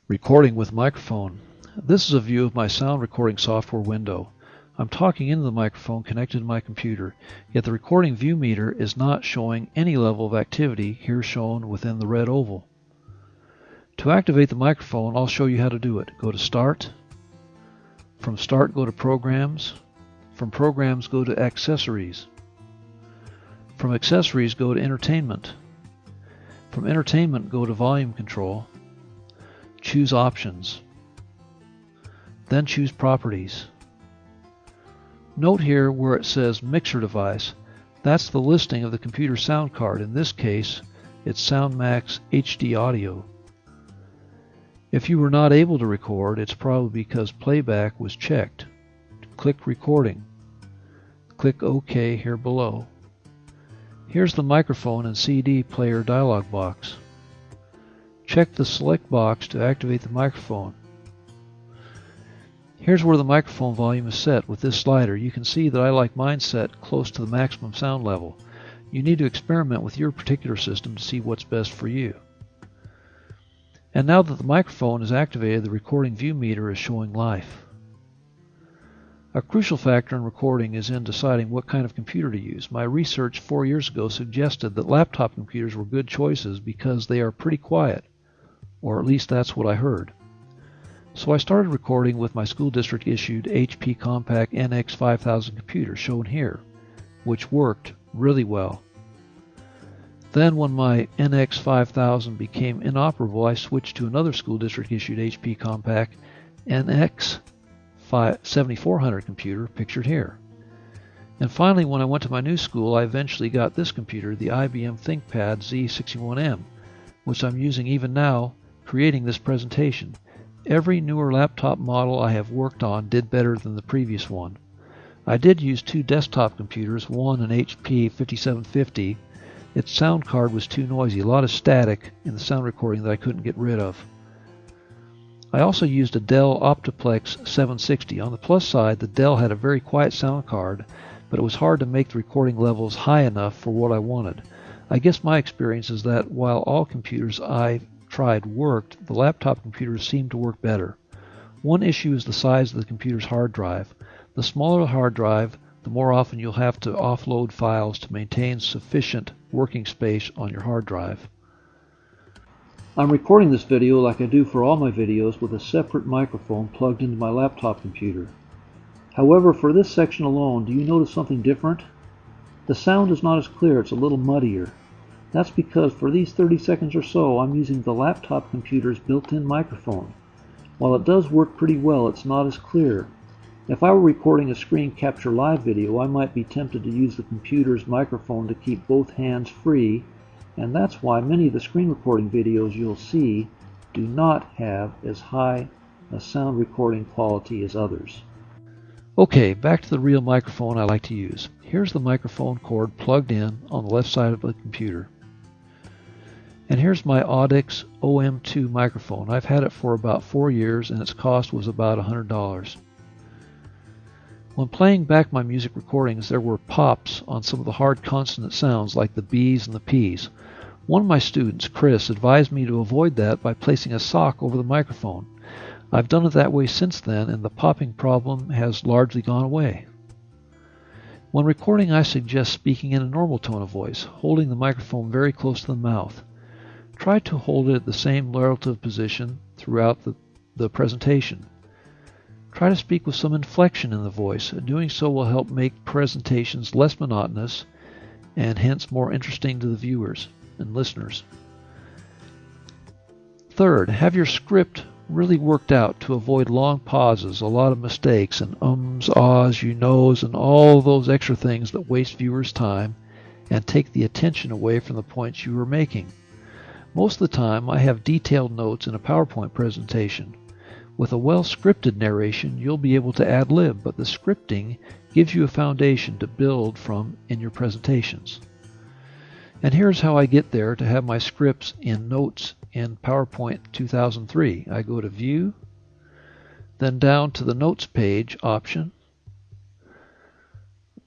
Recording with microphone. This is a view of my sound recording software window. I'm talking into the microphone connected to my computer, yet the recording view meter is not showing any level of activity here shown within the red oval. To activate the microphone, I'll show you how to do it. Go to Start. From Start, go to Programs. From Programs, go to Accessories. From Accessories, go to Entertainment. From Entertainment, go to Volume Control. Choose Options. Then choose Properties. Note here where it says Mixer Device. That's the listing of the computer sound card. In this case, it's SoundMax HD Audio. If you were not able to record, it's probably because playback was checked. Click Recording. Click OK here below. Here's the microphone and CD player dialog box. Check the select box to activate the microphone. Here's where the microphone volume is set with this slider. You can see that I like mine set close to the maximum sound level. You need to experiment with your particular system to see what's best for you. And now that the microphone is activated, the recording view meter is showing life. A crucial factor in recording is in deciding what kind of computer to use. My research 4 years ago suggested that laptop computers were good choices because they are pretty quiet, or at least that's what I heard. So I started recording with my school district issued HP Compact NX 5000 computer shown here, which worked really well. Then when my NX 5000 became inoperable, I switched to another school district issued HP Compact NX 7400 computer pictured here. And finally, when I went to my new school, I eventually got this computer, the IBM ThinkPad Z61M, which I'm using even now, creating this presentation. Every newer laptop model I have worked on did better than the previous one. I did use two desktop computers, one an HP 5750. Its sound card was too noisy, a lot of static in the sound recording that I couldn't get rid of. I also used a Dell Optiplex 760. On the plus side, the Dell had a very quiet sound card, but it was hard to make the recording levels high enough for what I wanted. I guess my experience is that while all computers I tried worked, the laptop computers seemed to work better. One issue is the size of the computer's hard drive. The smaller the hard drive, the more often you'll have to offload files to maintain sufficient working space on your hard drive. I'm recording this video like I do for all my videos with a separate microphone plugged into my laptop computer. However, for this section alone, do you notice something different? The sound is not as clear, it's a little muddier. That's because for these 30 seconds or so, I'm using the laptop computer's built-in microphone. While it does work pretty well, it's not as clear. If I were recording a screen capture live video, I might be tempted to use the computer's microphone to keep both hands free, and that's why many of the screen recording videos you'll see do not have as high a sound recording quality as others. Okay, back to the real microphone I like to use. Here's the microphone cord plugged in on the left side of the computer. And here's my Audix OM2 microphone. I've had it for about 4 years and its cost was about $100. When playing back my music recordings, there were pops on some of the hard consonant sounds like the B's and the P's. One of my students, Chris, advised me to avoid that by placing a sock over the microphone. I've done it that way since then, and the popping problem has largely gone away. When recording, I suggest speaking in a normal tone of voice, holding the microphone very close to the mouth. Try to hold it at the same relative position throughout the presentation. Try to speak with some inflection in the voice. Doing so will help make presentations less monotonous and hence more interesting to the viewers and listeners. Third, have your script really worked out to avoid long pauses, a lot of mistakes, and ums, ahs, you knows, and all those extra things that waste viewers' time and take the attention away from the points you are making. Most of the time, I have detailed notes in a PowerPoint presentation. With a well-scripted narration, you'll be able to ad-lib, but the scripting gives you a foundation to build from in your presentations. And here's how I get there to have my scripts in Notes in PowerPoint 2003. I go to View, then down to the Notes page option.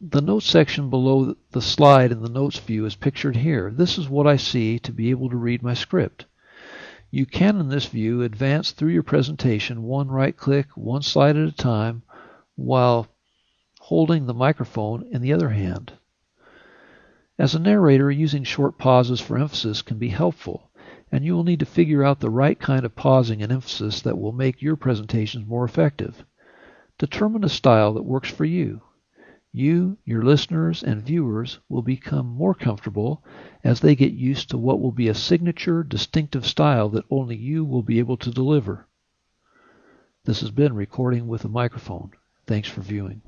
The Notes section below the slide in the Notes view is pictured here. This is what I see to be able to read my script. You can, in this view, advance through your presentation one right-click, one slide at a time, while holding the microphone in the other hand. As a narrator, using short pauses for emphasis can be helpful, and you will need to figure out the right kind of pausing and emphasis that will make your presentations more effective. Determine a style that works for you. You, your listeners, and viewers will become more comfortable as they get used to what will be a signature, distinctive style that only you will be able to deliver. This has been Recording with a Microphone. Thanks for viewing.